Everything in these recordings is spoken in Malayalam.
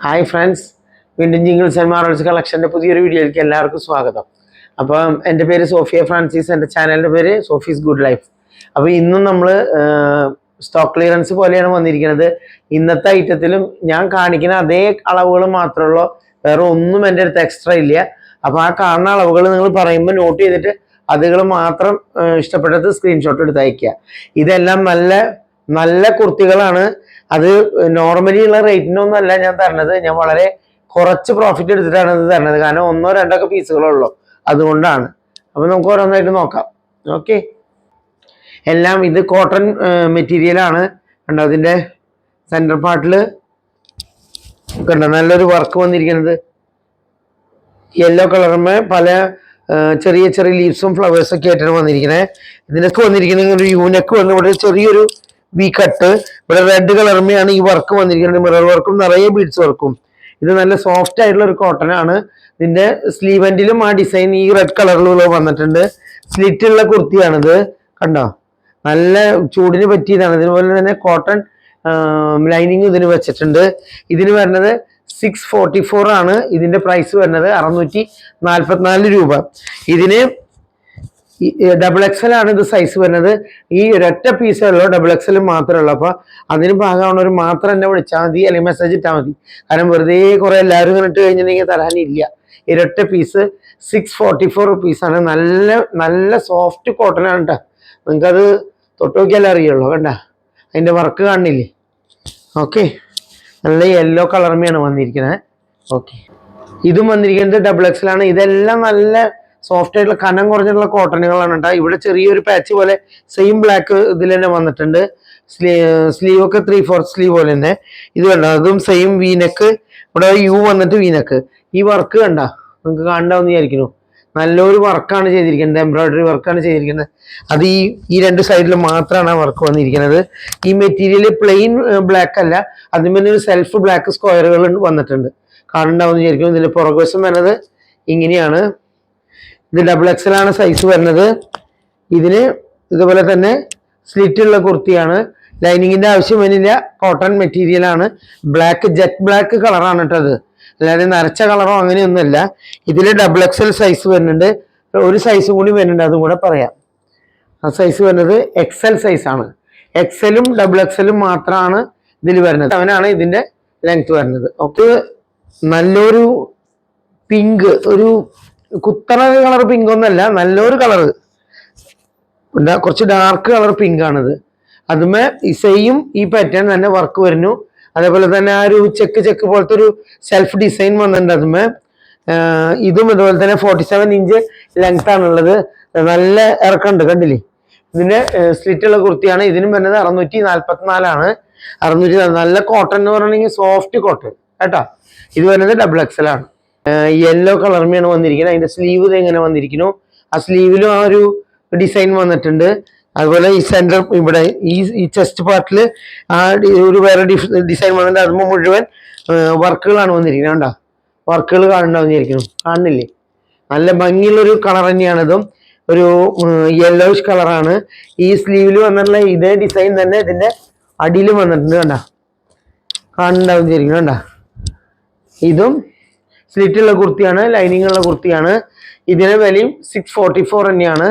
ഹായ് ഫ്രണ്ട്സ്, വീണ്ടും ജിംഗിൾസ് ആൻഡ് മാർവൽസ് കളക്ഷൻ്റെ പുതിയൊരു വീഡിയോയിലേക്ക് എല്ലാവർക്കും സ്വാഗതം. അപ്പം എൻ്റെ പേര് സോഫിയ ഫ്രാൻസിസ്, എൻ്റെ ചാനലിൻ്റെ പേര് സോഫീസ് ഗുഡ് ലൈഫ്. അപ്പോൾ ഇന്നും നമ്മൾ സ്റ്റോക്ക് ക്ലിയറൻസ് പോലെയാണ് വന്നിരിക്കുന്നത്. ഇന്നത്തെ ഐറ്റത്തിലും ഞാൻ കാണിക്കുന്ന അതേ അളവുകൾ മാത്രമുള്ളൂ, വേറെ ഒന്നും എൻ്റെ അടുത്ത് എക്സ്ട്രാ ഇല്ല. അപ്പോൾ ആ കാണുന്ന അളവുകൾ നിങ്ങൾ പറയുമ്പോൾ നോട്ട് ചെയ്തിട്ട് അതുകൾ മാത്രം ഇഷ്ടപ്പെട്ടത് സ്ക്രീൻഷോട്ട് എടുത്ത് അയക്കുക. ഇതെല്ലാം നല്ല നല്ല കുർത്തികളാണ്. അത് നോർമലി ഉള്ള റേറ്റിനൊന്നും അല്ല ഞാൻ തരണത്. ഞാൻ വളരെ കുറച്ച് പ്രോഫിറ്റ് എടുത്തിട്ടാണ് ഇത് തരണത്, കാരണം ഒന്നോ രണ്ടൊക്കെ പീസുകളുള്ളൂ, അതുകൊണ്ടാണ്. അപ്പം നമുക്ക് ഓരോന്നായിട്ട് നോക്കാം. ഓക്കെ, എല്ലാം ഇത് കോട്ടൺ മെറ്റീരിയലാണ്. കണ്ടോ, അതിൻ്റെ സെൻറ്റർ പാർട്ടിൽ കണ്ടോ നല്ലൊരു വർക്ക് വന്നിരിക്കുന്നത്. യെല്ലോ കളറുമേ പല ചെറിയ ചെറിയ ലീവ്സും ഫ്ലവേഴ്സും ഒക്കെ ആയിട്ടാണ് വന്നിരിക്കുന്നത്. ഇതിനൊക്കെ വന്നിരിക്കുന്നത് ഒരു യൂനെക്ക് വന്ന് ഇവിടെ ചെറിയൊരു വി കട്ട്, ഇവിടെ റെഡ് കളറുമെയാണ് ഈ വർക്ക് വന്നിരിക്കുന്നത്. മിറർ വർക്കും നിറയെ ബീഡ്സ് വർക്കും. ഇത് നല്ല സോഫ്റ്റ് ആയിട്ടുള്ള ഒരു കോട്ടൺ ആണ്. ഇതിന്റെ സ്ലീവ് എൻഡിലും ആ ഡിസൈൻ ഈ റെഡ് കളറിലുള്ള വന്നിട്ടുണ്ട്. സ്ലിറ്റ് ഉള്ള കുർത്തിയാണിത്. കണ്ടോ, നല്ല ചൂടിന് പറ്റിയതാണ്. ഇതുപോലെ തന്നെ കോട്ടൺ ലൈനിങ് ഇതിന് വെച്ചിട്ടുണ്ട്. ഇതിന് വരുന്നത് 644 ആണ്. ഇതിന്റെ പ്രൈസ് വരുന്നത് 644 രൂപ. ഇതിന് ഡബിൾ എക്സൽ ആണ് ഇത് സൈസ് വരുന്നത്. ഈ ഒരൊറ്റ പീസുള്ളൂ, ഡബിൾ എക്സൽ മാത്രമേ ഉള്ളൂ. അപ്പോൾ അതിന് ഭാഗമാണവർ മാത്രം എന്നെ വിളിച്ചാൽ മതി, അല്ലെങ്കിൽ മെസ്സേജ് ഇട്ടാൽ മതി. കാരണം വെറുതെ കുറെ എല്ലാവരും ഇങ്ങനെ ഇട്ട് കഴിഞ്ഞിട്ടുണ്ടെങ്കിൽ തരാനില്ല. ഈ ഒരൊറ്റ പീസ് 644 റുപ്പീസാണ്. നല്ല നല്ല സോഫ്റ്റ് കോട്ടൺ ആണ് കേട്ടോ. നിങ്ങൾക്കത് തൊട്ട് നോക്കിയാലേ അറിയുള്ളൂ. കണ്ട അതിൻ്റെ വർക്ക് കാണില്ലേ? ഓക്കെ, നല്ല യെല്ലോ കളർമയാണ് വന്നിരിക്കുന്നത്. ഓക്കെ, ഇതും വന്നിരിക്കുന്നത് ഡബിൾ എക്സലാണ്. ഇതെല്ലാം നല്ല സോഫ്റ്റ് ആയിട്ടുള്ള കനം കുറഞ്ഞിട്ടുള്ള കോട്ടണുകളാണ് കേട്ടോ. ഇവിടെ ചെറിയൊരു പാച്ച് പോലെ സെയിം ബ്ലാക്ക് ഇതിൽ തന്നെ വന്നിട്ടുണ്ട്. സ്ലീവ് ഒക്കെ 3/4 സ്ലീവ് പോലെ തന്നെ ഇത് കണ്ട, അതും സെയിം വീനക്ക്. ഇവിടെ യു വന്നിട്ട് വീനക്ക്. ഈ വർക്ക് കണ്ട, നിങ്ങൾക്ക് കാണണ്ടാവെന്ന് വിചാരിക്കുന്നു. നല്ലൊരു വർക്കാണ് ചെയ്തിരിക്കുന്നത്, എംബ്രോയിഡറി വർക്കാണ് ചെയ്തിരിക്കുന്നത്. അത് ഈ രണ്ട് സൈഡിൽ മാത്രമാണ് ആ വർക്ക് വന്നിരിക്കുന്നത്. ഈ മെറ്റീരിയൽ പ്ലെയിൻ ബ്ലാക്ക് അല്ല, അതിന് ഒരു സെൽഫ് ബ്ലാക്ക് സ്ക്വയറുകൾ വന്നിട്ടുണ്ട്. കാണണ്ടാവെന്ന് വിചാരിക്കുന്നു. ഇതിന്റെ പുറകുവശം വരുന്നത് ഇങ്ങനെയാണ്. ഇത് ഡബിൾ എക്സൽ ആണ് സൈസ് വരുന്നത്. ഇതിന് ഇതുപോലെ തന്നെ സ്ലിറ്റ് ഉള്ള കുർത്തിയാണ്. ലൈനിങ്ങിന്റെ ആവശ്യം വരുന്നില്ല, കോട്ടൺ മെറ്റീരിയൽ ആണ്. ബ്ലാക്ക് ജെറ്റ് ബ്ലാക്ക് കളറാണ് കേട്ടത്, അല്ലാതെ നരച്ച കളറോ അങ്ങനെയൊന്നുമല്ല. ഇതിൽ ഡബിൾ എക്സൽ സൈസ് വരുന്നുണ്ട്, ഒരു സൈസും കൂടി വരുന്നുണ്ട്, അതും കൂടെ പറയാം. ആ സൈസ് വരുന്നത് എക്സൽ സൈസാണ്. എക്സലും ഡബിൾ എക്സലും മാത്രമാണ് ഇതിൽ വരുന്നത്. അവനാണ് ഇതിന്റെ ലെങ്ത് വരുന്നത്. ഓക്കെ, നല്ലൊരു പിങ്ക്, ഒരു കുത്തറ കളർ പിങ്ക് ഒന്നല്ല, നല്ലൊരു കളറ്, കുറച്ച് ഡാർക്ക് കളർ പിങ്ക് ആണിത്. അതുമേ ഈ സെയിം ഈ പാറ്റേൺ തന്നെ വർക്ക് വരുന്നു. അതേപോലെ തന്നെ ആ ഒരു ചെക്ക് പോലത്തെ ഒരു സെൽഫ് ഡിസൈൻ വന്നിട്ടുണ്ട് അതുമേ. ഇതും ഇതുപോലെ തന്നെ 47 ഇഞ്ച് ലെങ്ത് ആണുള്ളത്. നല്ല ഇറക്കമുണ്ട്, കണ്ടില്ലേ? ഇതിന്റെ സ്ലിറ്റ് ഉള്ള കുർത്തിയാണ്. ഇതിനും വരുന്നത് 644 600. നല്ല കോട്ടൺ എന്ന് പറഞ്ഞിട്ടുണ്ടെങ്കിൽ സോഫ്റ്റ് കോട്ടൺ കേട്ടോ. ഇത് വരുന്നത് ഡബിൾ എക്സൽ ആണ്. യെല്ലോ കളർമയാണ് വന്നിരിക്കുന്നത്. അതിന്റെ സ്ലീവ് ഇങ്ങനെ വന്നിരിക്കുന്നു. ആ സ്ലീവിലും ആ ഒരു ഡിസൈൻ വന്നിട്ടുണ്ട്. അതുപോലെ ഈ സെന്റർ ഇവിടെ ഈ ചെസ്റ്റ് പാർട്ടിൽ ആ ഒരു വേറെ ഡിസൈൻ വന്നിട്ടുണ്ട്. അതുമ്പോൾ മുഴുവൻ വർക്കുകളാണ് വന്നിരിക്കുന്നത്. കണ്ടോ, വർക്കുകൾ കാണുന്നുണ്ടാവുന്നിരിക്കുന്നു, കാണുന്നില്ലേ? നല്ല ഭംഗിയുള്ളൊരു കളർ തന്നെയാണിതും. ഒരു യെല്ലോയിഷ് കളറാണ്. ഈ സ്ലീവിൽ വന്നിട്ടുള്ള ഇതേ ഡിസൈൻ തന്നെ ഇതിന്റെ അടിയിലും വന്നിട്ടുണ്ട്. കണ്ട, കാണുന്നുണ്ടാവുന്നിരിക്കുന്നു. കണ്ട, ഇതും സ്ലിറ്റ് ഉള്ള കുർത്തിയാണ്, ലൈനിങ് ഉള്ള കുർത്തിയാണ്. ഇതിന് വിലയും 644 തന്നെയാണ്.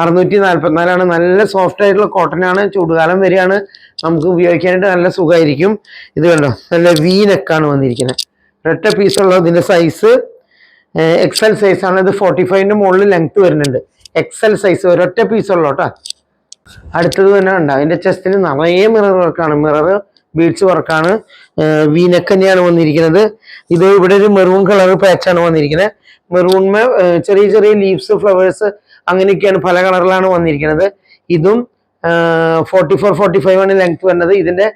644 നല്ല സോഫ്റ്റ് ആയിട്ടുള്ള കോട്ടൺ ആണ്. ചൂടുകാലം വരെയാണ്, നമുക്ക് ഉപയോഗിക്കാനായിട്ട് നല്ല സുഖമായിരിക്കും. ഇത് കണ്ടോ, നല്ല വി നെക്കാണ് വന്നിരിക്കുന്നത്. ഒരൊറ്റ പീസുള്ള ഇതിന്റെ സൈസ് എക്സൽ സൈസ് ആണ്. ഇത് 45ന്റെ മുകളിൽ ലെങ്ത് വരുന്നുണ്ട്. എക്സൽ സൈസ് ഒരൊറ്റ പീസുള്ള കേട്ടോ. അടുത്തത് തന്നെ കണ്ട, അതിന്റെ ചെസ്റ്റിന് നിറയെ മിറർ വർക്കാണ്, മിറർ ബീഡ്സ് വർക്കാണ്. വീനെക്ക് തന്നെയാണ് വന്നിരിക്കുന്നത്. ഇത് ഇവിടെ ഒരു മെറൂൺ കളർ പാച്ചാണ് വന്നിരിക്കുന്നത്. മെറൂൺമേ ചെറിയ ചെറിയ ലീവ്സ്, ഫ്ലവേഴ്സ് അങ്ങനെയൊക്കെയാണ്, പല കളറിലാണ് വന്നിരിക്കുന്നത്. ഇതും 44-45 ആണ് ലെങ്ത് വരുന്നത്. ഇതിന്റെ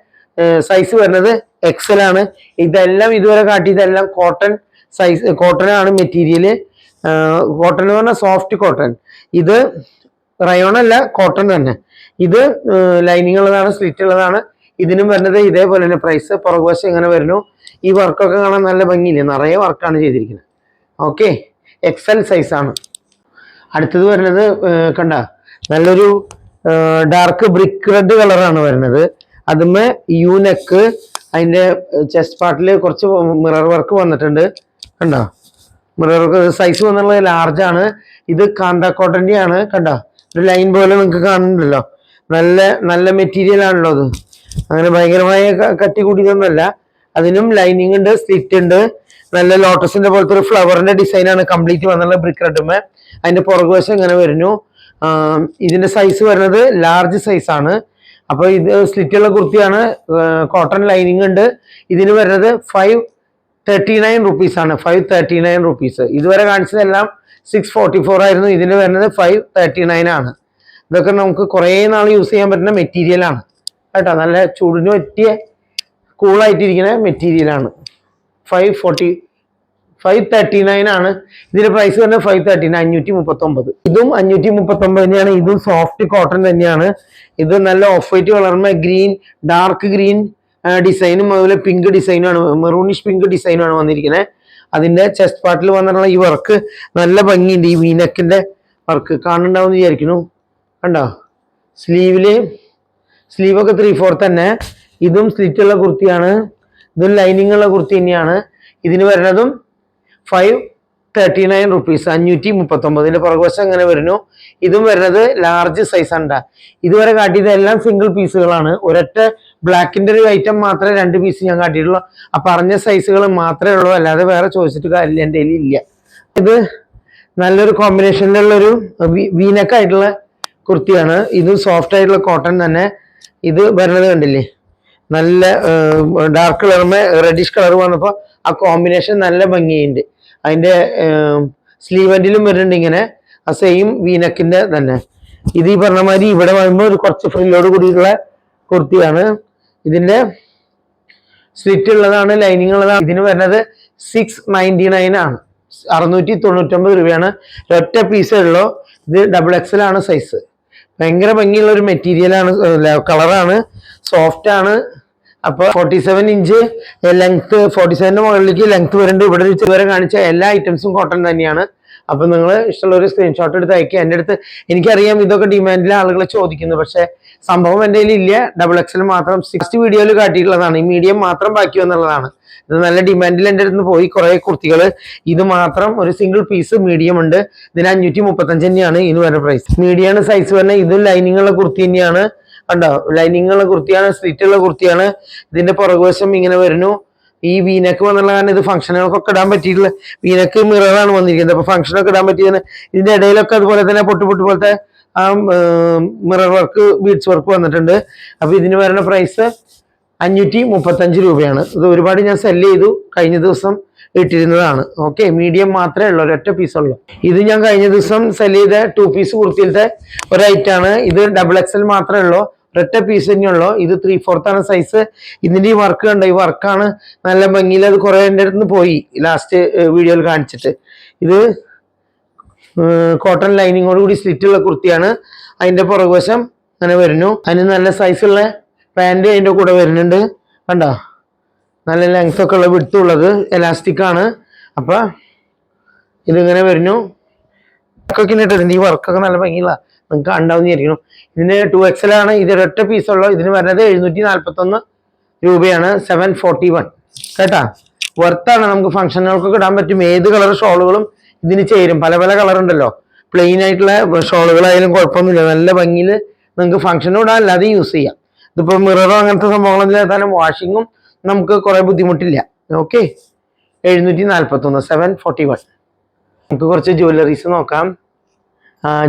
സൈസ് വരുന്നത് എക്സൽ ആണ്. ഇതെല്ലാം ഇതുവരെ കാട്ടിയതെല്ലാം കോട്ടൺ സൈസ്, കോട്ടൺ ആണ് മെറ്റീരിയൽ. കോട്ടൺ എന്ന് പറഞ്ഞാൽ സോഫ്റ്റ് കോട്ടൺ. ഇത് റയോൺ അല്ല, കോട്ടൺ തന്നെ. ഇത് ലൈനിങ് ഉള്ളതാണ്, സ്ലിറ്റ് ഉള്ളതാണ്. ഇതിനും വരുന്നത് ഇതേപോലെ തന്നെ പ്രൈസ്. പുറകുവശം ഇങ്ങനെ വരുന്നു. ഈ വർക്കൊക്കെ കാണാൻ നല്ല ഭംഗിയില്ലേ, നിറയെ വർക്കാണ് ചെയ്തിരിക്കുന്നത്. ഓക്കെ, എക്സൽ സൈസാണ്. അടുത്തത് വരുന്നത് കണ്ട, നല്ലൊരു ഡാർക്ക് ബ്രിക്ക് റെഡ് കളറാണ് വരുന്നത്. അതുമേ യൂനെക്ക്, അതിൻ്റെ ചെസ്റ്റ് പാർട്ടിൽ കുറച്ച് മിറർ വർക്ക് വന്നിട്ടുണ്ട്. കണ്ടോ, മിറർ വർക്ക് സൈസ് വന്നുള്ളത് ലാർജാണ്. ഇത് കാന്ത കോട്ടൻ്റെ ആണ്. കണ്ടോ, ഒരു ലൈൻ പോലെ നിങ്ങൾക്ക് കാണുന്നുണ്ടല്ലോ. നല്ല നല്ല മെറ്റീരിയൽ ആണല്ലോ അത്. അങ്ങനെ ഭയങ്കരമായ കട്ടി കൂടിയതൊന്നുമല്ല. അതിനും ലൈനിങ് ഉണ്ട്, സ്ലിറ്റ് ഉണ്ട്. നല്ല ലോട്ടസിന്റെ പോലത്തെ ഒരു ഫ്ലവറിന്റെ ഡിസൈനാണ് കംപ്ലീറ്റ് വന്നുള്ള ബ്രിക്ക് റെഡുമേ. അതിന്റെ പുറകുവശം ഇങ്ങനെ വരുന്നു. ഇതിന്റെ സൈസ് വരുന്നത് ലാർജ് സൈസ് ആണ്. അപ്പൊ ഇത് സ്ലിറ്റുള്ള കുർത്തിയാണ്. കോട്ടൺ ലൈനിങ് ഉണ്ട്. ഇതിന് വരുന്നത് 539 റുപ്പീസ് ആണ്. 539 റുപ്പീസ്. ഇതുവരെ കാണിച്ചതെല്ലാം 644 ആയിരുന്നു. ഇതിന് വരുന്നത് 539 ആണ്. ഇതൊക്കെ നമുക്ക് കുറേ നാൾ യൂസ് ചെയ്യാൻ പറ്റുന്ന മെറ്റീരിയൽ ആണ് കേട്ടോ. നല്ല ചൂടിന് പറ്റിയ കൂളായിട്ടിരിക്കുന്ന മെറ്റീരിയലാണ്. 539 ആണ്. ഇതിന്റെ പ്രൈസ് തന്നെ 539, 539. ഇതും 539 ഇതും സോഫ്റ്റ് കോട്ടൺ തന്നെയാണ്. ഇത് നല്ല ഓഫ് വൈറ്റ് കളറുമേ ഗ്രീൻ, ഡാർക്ക് ഗ്രീൻ ഡിസൈനും അതുപോലെ പിങ്ക് ഡിസൈനുമാണ്, മെറൂണിഷ് പിങ്ക് ഡിസൈനുമാണ് വന്നിരിക്കുന്നത്. അതിന്റെ ചെസ്റ്റ് പാർട്ടിൽ വന്നിട്ടുള്ള ഈ വർക്ക് നല്ല ഭംഗിയുണ്ട്. ഈ വീനക്കിന്റെ വർക്ക് കാണുന്നുണ്ടാവും വിചാരിക്കുന്നു. കണ്ടോ, സ്ലീവൊക്കെ 3/4 തന്നെ. ഇതും സ്ലിറ്റുള്ള കുർത്തിയാണ്. ഇതും ലൈനിങ് ഉള്ള കുർത്തി തന്നെയാണ്. ഇതിന് വരുന്നതും 539 റുപ്പീസ്, 539. ഇതിന്റെ പുറകുവശം അങ്ങനെ വരുന്നു. ഇതും വരുന്നത് ലാർജ് സൈസ് ആണ്. ഇതുവരെ കാട്ടിയത് എല്ലാം സിംഗിൾ പീസുകളാണ്. ഒരൊറ്റ ബ്ലാക്കിന്റെ ഒരു ഐറ്റം മാത്രമേ 2 പീസ് ഞാൻ കാട്ടിയിട്ടുള്ളൂ. ആ പറഞ്ഞ സൈസുകൾ മാത്രമേ ഉള്ളൂ, അല്ലാതെ വേറെ ചോദിച്ചിട്ട് കാര്യമില്ല, എൻ്റെ കയ്യിൽ ഇല്ല. ഇത് നല്ലൊരു കോമ്പിനേഷനിലുള്ളൊരു വീനക്കായിട്ടുള്ള കുർത്തിയാണ്. ഇത് സോഫ്റ്റ് ആയിട്ടുള്ള കോട്ടൺ തന്നെ. ഇത് വരുന്നത് കണ്ടില്ലേ, നല്ല ഡാർക്ക് കളറുമേ റെഡിഷ് കളർ വന്നപ്പോൾ ആ കോമ്പിനേഷൻ നല്ല ഭംഗിയുണ്ട്. അതിൻ്റെ സ്ലീവെൻറ്റിലും വരുന്നുണ്ട് ഇങ്ങനെ ആ സെയിം വീനക്കിൻ്റെ തന്നെ. ഇത് ഈ പറഞ്ഞ മാതിരി ഇവിടെ വരുമ്പോൾ ഒരു കുറച്ച് ഫ്രില്ലോട് കൂടിയിട്ടുള്ള കുർത്തിയാണ്. ഇതിൻ്റെ സ്ലിറ്റ് ഉള്ളതാണ്, ലൈനിങ് ഉള്ളതാണ്. ഇതിന് വരുന്നത് 699 ആണ്, 699 രൂപയാണ്. ഒറ്റ പീസേ ഉള്ളൂ. ഇത് XXL ആണ് സൈസ്. ഭയങ്കര ഭംഗിയുള്ള ഒരു മെറ്റീരിയലാണ്, കളറാണ്, സോഫ്റ്റ് ആണ്. അപ്പോൾ 47 ഇഞ്ച് ലെങ്ത്, 47ന്റെ മുകളിലേക്ക് ലെങ്ത് വരുന്നുണ്ട്. ഇവിടെ ഇതുവരെ കാണിച്ച എല്ലാ ഐറ്റംസും കോട്ടൺ തന്നെയാണ്. അപ്പൊ നിങ്ങൾ ഇഷ്ടമുള്ള ഒരു സ്ക്രീൻഷോട്ട് എടുത്ത് അയക്കുക. എൻ്റെ അടുത്ത് എനിക്കറിയാം ഇതൊക്കെ ഡിമാൻഡിലെ ആളുകൾ ചോദിക്കുന്നു, പക്ഷെ സംഭവം എൻ്റെ കയ്യിൽ ഇല്ല. XXL മാത്രം 60 വീഡിയോയിൽ കാട്ടിയിട്ടുള്ളതാണ്. ഈ മീഡിയം മാത്രം ബാക്കി വന്നുള്ളതാണ്. ഇത് നല്ല ഡിമാൻഡിൽ എൻ്റെ അടുത്ത് പോയി കുറെ കുർത്തികൾ. ഇത് മാത്രം ഒരു സിംഗിൾ പീസ് മീഡിയം ഉണ്ട്. ഇതിന് 535 തന്നെയാണ് ഇതിന് വരുന്ന പ്രൈസ്. മീഡിയം സൈസ് വരുന്ന ഇതും ലൈനിങ് ഉള്ള കുർത്തി തന്നെയാണ്. കണ്ടോ, ലൈനിങ് ഉള്ള കുർത്തിയാണ്, സ്ലിറ്റ് ഉള്ള കുർത്തിയാണ്. ഇതിന്റെ പുറകുവശം ഇങ്ങനെ വരുന്നു. ഈ വീനക്ക് വന്നുള്ള കാരണം ഇത് ഫംഗ്ഷനുകൾക്കൊക്കെ ഇടാൻ പറ്റിയിട്ടുള്ള വീനക്ക് മിററാണ് വന്നിരിക്കുന്നത്. അപ്പൊ ഫംഗ്ഷനൊക്കെ ഇടാൻ പറ്റിയത്. ഇതിന്റെ ഇടയിലൊക്കെ അതുപോലെ തന്നെ പൊട്ട് പോലത്തെ ആ മിറർ വർക്ക്, ബീഡ്സ് വർക്ക് വന്നിട്ടുണ്ട്. അപ്പൊ ഇതിന് വരുന്ന പ്രൈസ് 535 രൂപയാണ്. ഇത് ഒരുപാട് ഞാൻ സെല് ചെയ്തു, കഴിഞ്ഞ ദിവസം ഇട്ടിരുന്നതാണ്. ഓക്കെ, മീഡിയം മാത്രമേ ഉള്ളൂ, ഒരൊറ്റ പീസ് ഉള്ളൂ. ഇത് ഞാൻ കഴിഞ്ഞ ദിവസം സെല് ചെയ്ത 2 പീസ് കുർത്തിയിലത്തെ ഒരു ഐറ്റാണ്. ഇത് XXL മാത്രമേ ഉള്ളൂ, ഒരൊറ്റ പീസ് തന്നെയുള്ളൂ. ഇത് 3/4 ആണ് സൈസ്. ഇതിന്റെ ഈ വർക്ക് കണ്ടോ, ഈ വർക്കാണ് നല്ല ഭംഗിയിൽ. അത് കുറെ എൻ്റെ അടുത്ത് പോയി ലാസ്റ്റ് വീഡിയോയിൽ കാണിച്ചിട്ട്. ഇത് കോട്ടൺ ലൈനിങ്ങോട് കൂടി സ്ലിറ്റ് ഉള്ള കുർത്തിയാണ്. അതിന്റെ പുറകുവശം അങ്ങനെ വരുന്നു. അതിന് നല്ല സൈസുള്ള പാൻറ് അതിൻ്റെ കൂടെ വരുന്നുണ്ട്. കണ്ടോ, നല്ല ലെങ്ത് ഒക്കെ ഉള്ള വിടുത്തുള്ളത്, എലാസ്റ്റിക് ആണ്. അപ്പൊ ഇതിങ്ങനെ വരുന്നു. ഇതിന്റെ ഈ വർക്കൊക്കെ നല്ല ഭംഗിയുള്ള നിങ്ങൾക്ക് ഉണ്ടാവുന്നതായിരിക്കണം. ഇതിന് 2XL ആണ്. ഇത് ഒരൊറ്റ പീസുള്ളൂ. ഇതിന് വരുന്നത് 741 രൂപയാണ്, 741 കേട്ടാ. വർത്താണ്, നമുക്ക് ഫംഗ്ഷനുകൾക്കൊക്കെ ഇടാൻ പറ്റും. ഏത് കളർ ഷോളുകളും ഇതിന് ചേരും. പല പല കളർ ഉണ്ടല്ലോ. പ്ലെയിൻ ആയിട്ടുള്ള ഷോളുകളായാലും കുഴപ്പമൊന്നുമില്ല, നല്ല ഭംഗിയിൽ നിങ്ങൾക്ക് ഫംഗ്ഷനും ഇടാൻ, അല്ലാതെ യൂസ് ചെയ്യാം. ഇതിപ്പോ മിററോ അങ്ങനത്തെ സംഭവങ്ങളൊന്നും ഇല്ലാതെ വാഷിങ്ങും നമുക്ക് കുറെ ബുദ്ധിമുട്ടില്ല. ഓക്കെ, 741, 741. നമുക്ക് കുറച്ച് ജ്വല്ലറീസ് നോക്കാം.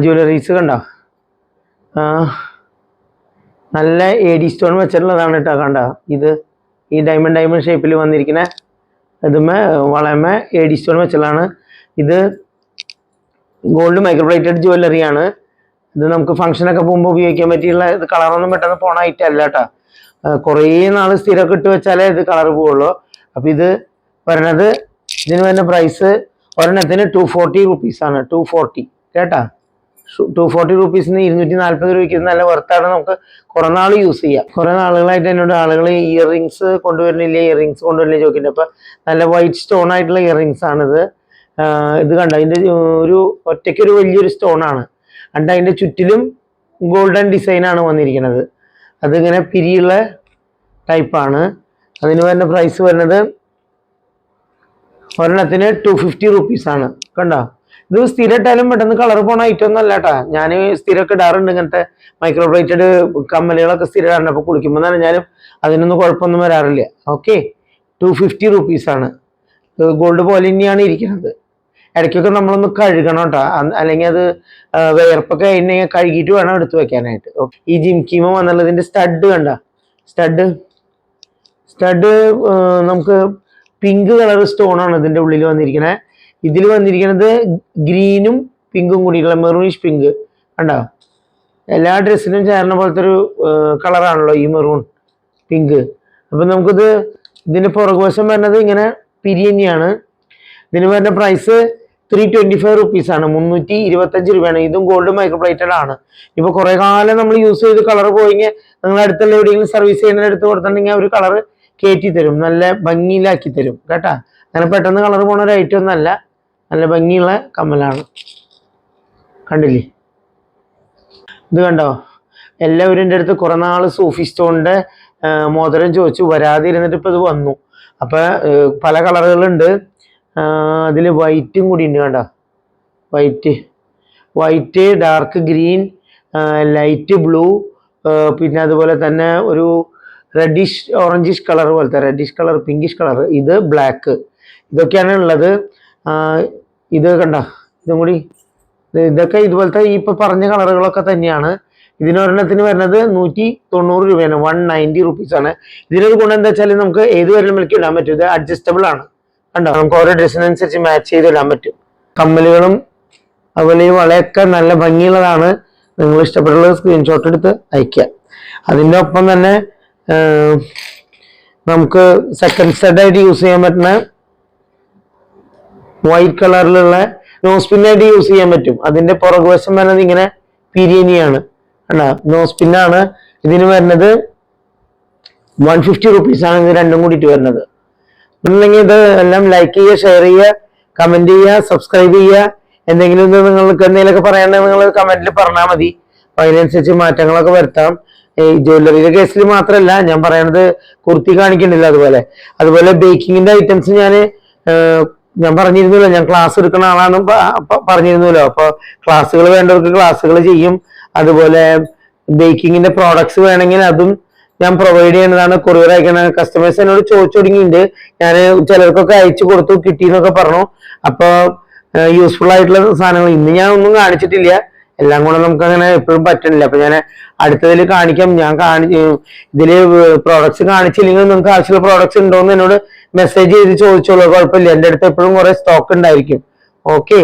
ജ്വല്ലറീസ് കണ്ടോ, നല്ല AD സ്റ്റോൺ വെച്ചിട്ടുള്ളതാണ് കേട്ടോ. കണ്ടോ, ഇത് ഈ ഡയമണ്ട് ഷേപ്പിൽ വന്നിരിക്കുന്ന ഇതുമേ വളമേ AD സ്റ്റോൺ വെച്ചുള്ളതാണ്. ഇത് ഗോൾഡ് മൈക്രോപ്ലേറ്റഡ് ജ്വല്ലറിയാണ്. ഇത് നമുക്ക് ഫംഗ്ഷനൊക്കെ പോകുമ്പോൾ ഉപയോഗിക്കാൻ പറ്റിയുള്ള, ഇത് കളറൊന്നും പെട്ടെന്ന് പോണ ഐറ്റം അല്ല കേട്ടോ. കുറേ നാൾ സ്ഥിരമൊക്കെ ഇട്ട് വെച്ചാലേ ഇത് കളർ പോവുള്ളൂ. അപ്പൊ ഇത് പറയണത്, ഇതിന് വരുന്ന പ്രൈസ് ഒരെണ്ണത്തിന് 240 റുപ്പീസാണ്. 240 കേട്ടാ. 240 റുപ്പീസിന് 240 രൂപയ്ക്ക് നല്ല വർത്താണ്. നമുക്ക് കുറെ നാൾ യൂസ് ചെയ്യാം. കുറെ നാളുകളായിട്ട് എന്നോട് ആളുകൾ ഇയർ റിങ്സ് കൊണ്ടുവരുന്നില്ലേ ചോദിക്കുന്നുണ്ട്. അപ്പൊ നല്ല വൈറ്റ് സ്റ്റോൺ ആയിട്ടുള്ള ഇയർ റിങ്സ് ആണിത്. ഇത് കണ്ട, അതിന്റെ ഒരു ഒറ്റയ്ക്കൊരു വലിയൊരു സ്റ്റോൺ ആണ്. and അതിന്റെ ചുറ്റിലും ഗോൾഡൻ ഡിസൈൻ ആണ് വന്നിരിക്കുന്നത്. അതിങ്ങനെ പിരിയുള്ള ടൈപ്പാണ്. അതിന് വരുന്ന പ്രൈസ് വരുന്നത് ഒരെണ്ണത്തിന് 250 റുപ്പീസാണ്. കണ്ടോ, ഇത് സ്ഥിരമായിട്ടാലും പെട്ടെന്ന് കളർ പോണ ഐറ്റം ഒന്നും അല്ല കേട്ടാ. ഞാൻ സ്ഥിരമൊക്കെ ഇടാറുണ്ട് ഇങ്ങനത്തെ മൈക്രോപ്ലേറ്റഡ് കമ്മലുകളൊക്കെ സ്ഥിരം ഇടാറുണ്ട്. അപ്പോൾ കുളിക്കുമ്പോൾ നനഞ്ഞാലും അതിനൊന്നും കുഴപ്പമൊന്നും വരാറില്ല. ഓക്കെ, 250 റുപ്പീസാണ്. ഗോൾഡ് പോലെ തന്നെയാണ് ഇരിക്കുന്നത്. ഇടയ്ക്കൊക്കെ നമ്മളൊന്ന് കഴുകണം കേട്ടോ, അല്ലെങ്കിൽ അത് വിയർപ്പൊക്കെ കഴിഞ്ഞാൽ കഴുകിയിട്ട് വേണം എടുത്തു വെക്കാനായിട്ട്. ഈ ജിംകിമോ എന്നുള്ളതിന്റെ സ്റ്റഡ് കണ്ട, സ്റ്റഡ് നമുക്ക് പിങ്ക് കളർ സ്റ്റോൺ ആണ് ഇതിന്റെ ഉള്ളിൽ വന്നിരിക്കുന്നത്. ഇതിൽ വന്നിരിക്കുന്നത് ഗ്രീനും പിങ്കും കൂടിയുള്ള മെറൂണിഷ് പിങ്ക് കണ്ടോ. എല്ലാ ഡ്രസ്സിനും ചേർന്ന പോലത്തെ ഒരു കളറാണല്ലോ ഈ മെറൂൺ പിങ്ക്. അപ്പൊ നമുക്കിത് ഇതിന്റെ പുറകുവശം വരുന്നത് ഇങ്ങനെ പിരിയന്നെയാണ്. ഇതിന് വരുന്ന പ്രൈസ് 325 റുപ്പീസാണ്, 325 രൂപയാണ്. ഇതും ഗോൾഡ് മൈക്രോപ്ലേറ്റഡ് ആണ്. ഇപ്പൊ കുറെ കാലം നമ്മൾ യൂസ് ചെയ്ത് കളർ പോയെങ്കിൽ നിങ്ങൾ അടുത്തുള്ള എവിടെയെങ്കിലും സർവീസ് ചെയ്യുന്ന എടുത്ത് കൊടുത്തിട്ടുണ്ടെങ്കിൽ ഒരു കളർ കയറ്റി തരും, നല്ല ഭംഗിയിലാക്കി തരും കേട്ടാ. അങ്ങനെ പെട്ടെന്ന് കളർ പോണ ഒരു ഐറ്റം ഒന്നല്ല, നല്ല ഭംഗിയുള്ള കമ്മലാണ്. കണ്ടില്ലേ, ഇത് കണ്ടോ. എല്ലാവരും എൻ്റെ അടുത്ത് കുറെ നാള് സൂഫി സ്റ്റോണിന്റെ മോതിരം ചോദിച്ചു, വരാതെ ഇരുന്നിട്ട് ഇപ്പൊ ഇത് വന്നു. അപ്പൊ പല കളറുകളുണ്ട്. അതിൽ വൈറ്റും കൂടി ഉണ്ട് കണ്ടോ, white, dark green, light blue, പിന്നെ അതുപോലെ തന്നെ ഒരു റെഡിഷ് ഓറഞ്ചിഷ് കളർ പോലത്തെ, റെഡിഷ് കളർ, പിങ്കിഷ് കളർ, ഇത് ബ്ലാക്ക്, ഇതൊക്കെയാണ് ഉള്ളത്. ഇത് കണ്ട, ഇതും കൂടി, ഇതൊക്കെ ഇതുപോലത്തെ ഈ ഇപ്പൊ പറഞ്ഞ കളറുകളൊക്കെ തന്നെയാണ്. ഇതിനൊരെണ്ണത്തിന് വരുന്നത് 190 രൂപയാണ്, 190 റുപ്പീസാണ്. ഇതിനൊരു ഗുണം എന്താ വെച്ചാൽ നമുക്ക് ഏത് വിരലിലേക്ക് ഇടാൻ പറ്റും. ഇത് അഡ്ജസ്റ്റബിൾ ആണ് കണ്ടോ, നമുക്ക് ഓരോ ഡ്രസ്സിനനുസരിച്ച് മാച്ച് ചെയ്ത് ഇടാൻ പറ്റും. കമ്മലുകളും അതുപോലെ ഈ വളയൊക്കെ നല്ല ഭംഗിയുള്ളതാണ്. നിങ്ങൾ ഇഷ്ടപ്പെട്ടുള്ളത് സ്ക്രീൻഷോട്ട് എടുത്ത് അയക്കുക. അതിൻ്റെ ഒപ്പം തന്നെ നമുക്ക് സെക്കൻഡ് സ്റ്റഡ് ആയിട്ട് യൂസ് ചെയ്യാൻ പറ്റുന്ന വൈറ്റ് കളറിലുള്ള നോസ്പിന്നായിട്ട് യൂസ് ചെയ്യാൻ പറ്റും. അതിന്റെ പുറകുവശം വരുന്നത് ഇങ്ങനെ പിരിയനിയാണ് കണ്ടോ, നോസ്പിന്നാണ്. ഇതിന് വരുന്നത് 150 റുപ്പീസാണ് ഇത് രണ്ടും കൂടിയിട്ട് വരുന്നത്. ഉണ്ടെങ്കിൽ ഇത് എല്ലാം ലൈക്ക് ചെയ്യുക, ഷെയർ ചെയ്യുക, കമന്റ് ചെയ്യുക, സബ്സ്ക്രൈബ് ചെയ്യുക. എന്തെങ്കിലും നിങ്ങൾക്ക് എന്തെങ്കിലുമൊക്കെ പറയാനുണ്ടെങ്കിൽ നിങ്ങൾ കമന്റിൽ പറഞ്ഞാൽ മതി. അപ്പൊ അതിനനുസരിച്ച് മാറ്റങ്ങളൊക്കെ വരുത്താം. ഈ ജ്വല്ലറിയുടെ കേസിൽ മാത്രമല്ല ഞാൻ പറയണത്, കുർത്തി കാണിക്കണില്ല, അതുപോലെ ബേക്കിങ്ങിന്റെ ഐറ്റംസ് ഞാൻ പറഞ്ഞിരുന്നല്ലോ, ഞാൻ ക്ലാസ് എടുക്കുന്ന ആളാണ് പറഞ്ഞിരുന്നല്ലോ. അപ്പൊ ക്ലാസ്സുകൾ വേണ്ടവർക്ക് ക്ലാസ്സുകൾ ചെയ്യും. അതുപോലെ ബേക്കിങ്ങിന്റെ പ്രോഡക്ട്സ് വേണമെങ്കിൽ അതും ഞാൻ പ്രൊവൈഡ് ചെയ്യുന്നതാണ്. കൊറിയർ അയക്കണ കസ്റ്റമേഴ്സ് എന്നോട് ചോദിച്ചു തുടങ്ങിയിട്ടുണ്ട്. ഞാൻ ചിലർക്കൊക്കെ അയച്ചു കൊടുത്തു, കിട്ടിയെന്നൊക്കെ പറഞ്ഞു. അപ്പൊ യൂസ്ഫുൾ ആയിട്ടുള്ള സാധനങ്ങൾ ഇന്ന് ഞാൻ ഒന്നും കാണിച്ചിട്ടില്ല, എല്ലാം കൂടെ നമുക്ക് അങ്ങനെ എപ്പോഴും പറ്റണില്ല. അപ്പൊ ഞാൻ അടുത്തതിൽ കാണിക്കാം. ഇതില് പ്രോഡക്ട്സ് കാണിച്ചില്ലെങ്കിൽ നിങ്ങൾക്ക് ആവശ്യമുള്ള പ്രോഡക്ട്സ് ഉണ്ടോന്ന് എന്നോട് മെസ്സേജ് ചെയ്ത് ചോദിച്ചോളൂ, കുഴപ്പമില്ല. എൻ്റെ അടുത്ത് എപ്പോഴും കുറെ സ്റ്റോക്ക് ഉണ്ടായിരിക്കും. ഓക്കെ.